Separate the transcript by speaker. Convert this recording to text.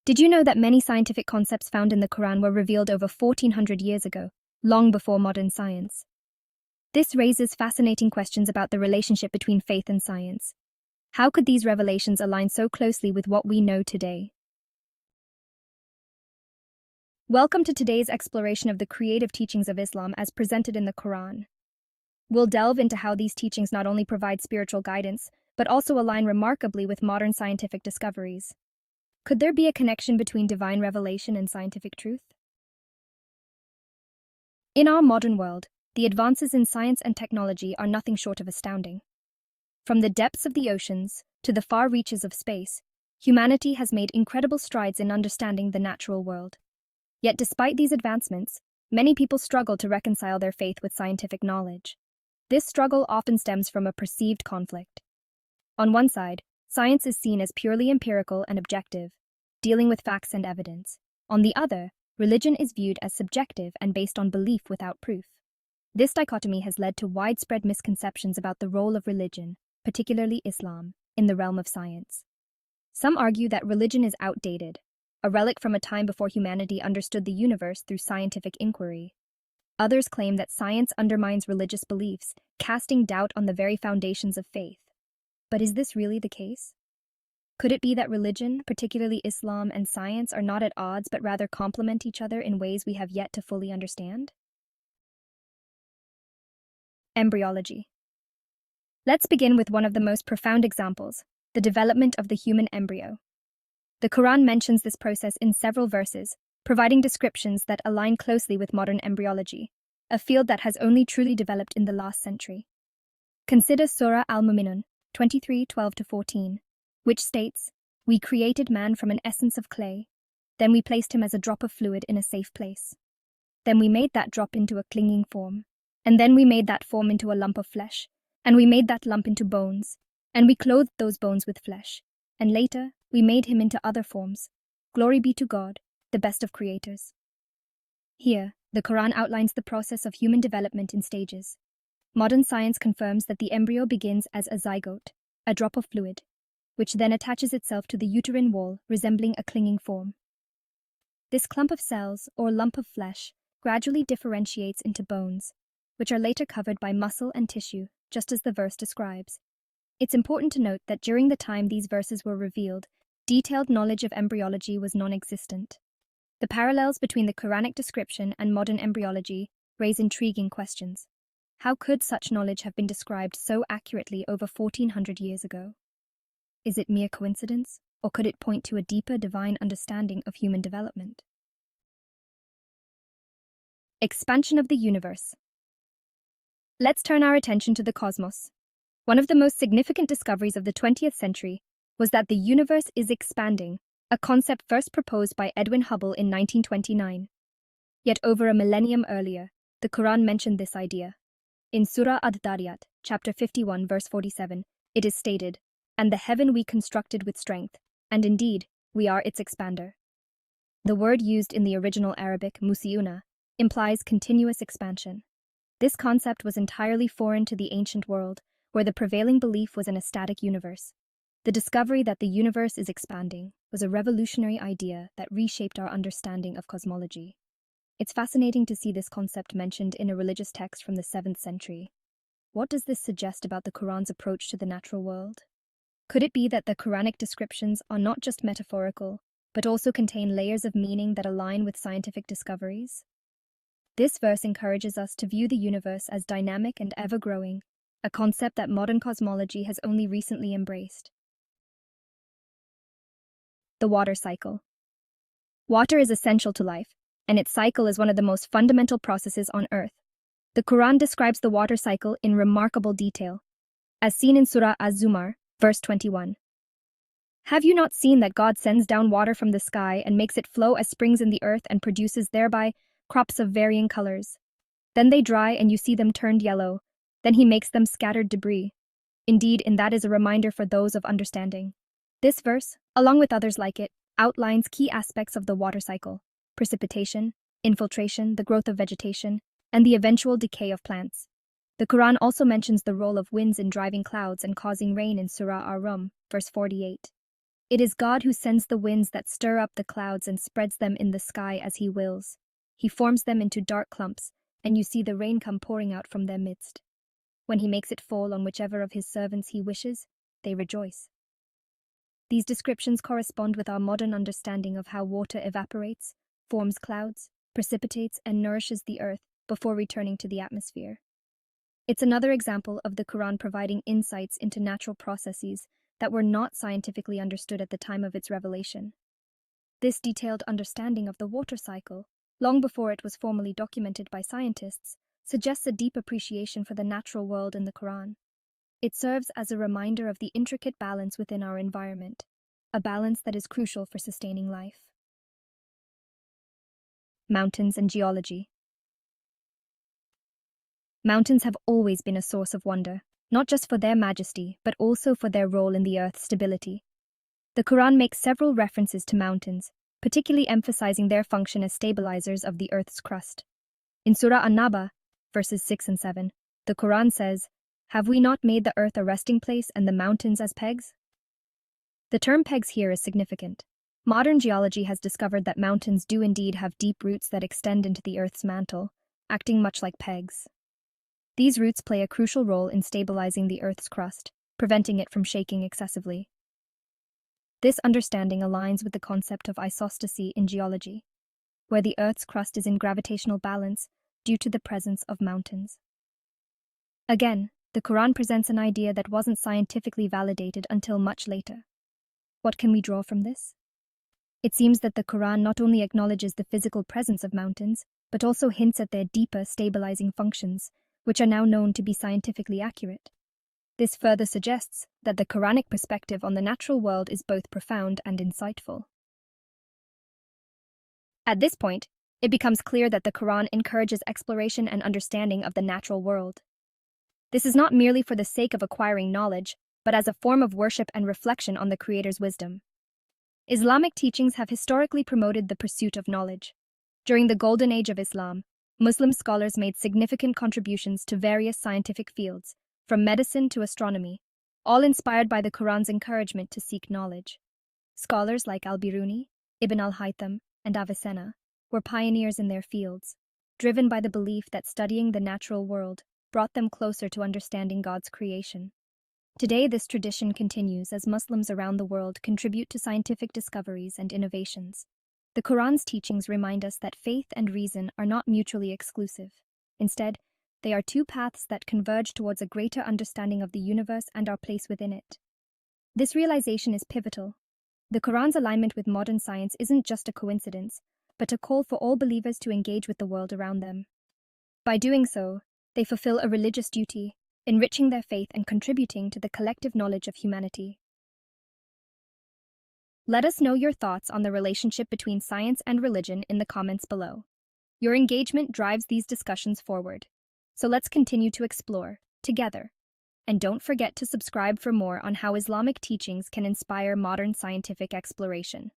Speaker 1: Did you know that many scientific concepts found in the Quran were revealed over 1400 years ago, long before modern science? This raises fascinating questions about the relationship between faith and science. How could these revelations align so closely with what we know today? Welcome to today's exploration of the creative teachings of Islam as presented in the Quran. We'll delve into how these teachings not only provide spiritual guidance, but also align remarkably with modern scientific discoveries. Could there be a connection between divine revelation and scientific truth? In our modern world, the advances in science and technology are nothing short of astounding. From the depths of the oceans to the far reaches of space, humanity has made incredible strides in understanding the natural world. Yet despite these advancements, many people struggle to reconcile their faith with scientific knowledge. This struggle often stems from a perceived conflict. On one side, science is seen as purely empirical and objective, dealing with facts and evidence. On the other, religion is viewed as subjective and based on belief without proof. This dichotomy has led to widespread misconceptions about the role of religion, particularly Islam, in the realm of science. Some argue that religion is outdated, a relic from a time before humanity understood the universe through scientific inquiry. Others claim that science undermines religious beliefs, casting doubt on the very foundations of faith. But is this really the case? Could it be that religion, particularly Islam, and science are not at odds but rather complement each other in ways we have yet to fully understand? Embryology. Let's begin with one of the most profound examples, the development of the human embryo. The Quran mentions this process in several verses, providing descriptions that align closely with modern embryology, a field that has only truly developed in the last century. Consider Surah Al-Mu'minun 23:12-14, which states, "We created man from an essence of clay, then we placed him as a drop of fluid in a safe place. Then we made that drop into a clinging form, and then we made that form into a lump of flesh, and we made that lump into bones, and we clothed those bones with flesh, and later we made him into other forms. Glory be to God, the best of creators." Here, the Quran outlines the process of human development in stages. Modern science confirms that the embryo begins as a zygote, a drop of fluid, which then attaches itself to the uterine wall, resembling a clinging form. This clump of cells, or lump of flesh, gradually differentiates into bones, which are later covered by muscle and tissue, just as the verse describes. It's important to note that during the time these verses were revealed, detailed knowledge of embryology was non-existent. The parallels between the Quranic description and modern embryology raise intriguing questions. How could such knowledge have been described so accurately over 1400 years ago? Is it mere coincidence, or could it point to a deeper divine understanding of human development? Expansion of the universe. Let's turn our attention to the cosmos. One of the most significant discoveries of the 20th century was that the universe is expanding, a concept first proposed by Edwin Hubble in 1929. Yet over a millennium earlier, the Quran mentioned this idea. In Surah Ad-Dariyat, chapter 51, verse 47, it is stated, "And the heaven we constructed with strength, and indeed, we are its expander." The word used in the original Arabic, musiuna, implies continuous expansion. This concept was entirely foreign to the ancient world, where the prevailing belief was in a static universe. The discovery that the universe is expanding was a revolutionary idea that reshaped our understanding of cosmology. It's fascinating to see this concept mentioned in a religious text from the 7th century. What does this suggest about the Quran's approach to the natural world? Could it be that the Quranic descriptions are not just metaphorical, but also contain layers of meaning that align with scientific discoveries? This verse encourages us to view the universe as dynamic and ever-growing, a concept that modern cosmology has only recently embraced. The water cycle. Water is essential to life, and its cycle is one of the most fundamental processes on Earth. The Quran describes the water cycle in remarkable detail, as seen in Surah Az-Zumar, verse 21. "Have you not seen that God sends down water from the sky and makes it flow as springs in the earth and produces thereby crops of varying colors? Then they dry and you see them turned yellow. Then he makes them scattered debris. Indeed, and that is a reminder for those of understanding." This verse, along with others like it, outlines key aspects of the water cycle: precipitation, infiltration, the growth of vegetation, and the eventual decay of plants. The Quran also mentions the role of winds in driving clouds and causing rain in Surah Ar-Rum, verse 48. It is God who sends the winds that stir up the clouds and spreads them in the sky as he wills. He forms them into dark clumps, and you see the rain come pouring out from their midst. When he makes it fall on whichever of his servants he wishes, they rejoice. These descriptions correspond with our modern understanding of how water evaporates, forms clouds, precipitates, and nourishes the earth before returning to the atmosphere. It's another example of the Quran providing insights into natural processes that were not scientifically understood at the time of its revelation. This detailed understanding of the water cycle, long before it was formally documented by scientists, suggests a deep appreciation for the natural world in the Quran. It serves as a reminder of the intricate balance within our environment, a balance that is crucial for sustaining life. Mountains and geology. Mountains have always been a source of wonder, not just for their majesty, but also for their role in the Earth's stability. The Quran makes several references to mountains, particularly emphasizing their function as stabilizers of the Earth's crust. In Surah An-Naba, verses 6 and 7, the Quran says, "Have we not made the earth a resting place and the mountains as pegs?" The term pegs here is significant. Modern geology has discovered that mountains do indeed have deep roots that extend into the Earth's mantle, acting much like pegs. These roots play a crucial role in stabilizing the Earth's crust, preventing it from shaking excessively. This understanding aligns with the concept of isostasy in geology, where the Earth's crust is in gravitational balance due to the presence of mountains. Again, the Quran presents an idea that wasn't scientifically validated until much later. What can we draw from this? It seems that the Quran not only acknowledges the physical presence of mountains, but also hints at their deeper stabilizing functions, which are now known to be scientifically accurate. This further suggests that the Quranic perspective on the natural world is both profound and insightful. At this point, it becomes clear that the Quran encourages exploration and understanding of the natural world. This is not merely for the sake of acquiring knowledge, but as a form of worship and reflection on the Creator's wisdom. Islamic teachings have historically promoted the pursuit of knowledge. During the Golden Age of Islam, Muslim scholars made significant contributions to various scientific fields, from medicine to astronomy, all inspired by the Quran's encouragement to seek knowledge. Scholars like al-Biruni, Ibn al-Haytham, and Avicenna were pioneers in their fields, driven by the belief that studying the natural world brought them closer to understanding God's creation. Today, this tradition continues as Muslims around the world contribute to scientific discoveries and innovations. The Quran's teachings remind us that faith and reason are not mutually exclusive. Instead, they are two paths that converge towards a greater understanding of the universe and our place within it. This realization is pivotal. The Quran's alignment with modern science isn't just a coincidence, but a call for all believers to engage with the world around them. By doing so, they fulfill a religious duty, enriching their faith and contributing to the collective knowledge of humanity. Let us know your thoughts on the relationship between science and religion in the comments below. Your engagement drives these discussions forward. So let's continue to explore, together. And don't forget to subscribe for more on how Islamic teachings can inspire modern scientific exploration.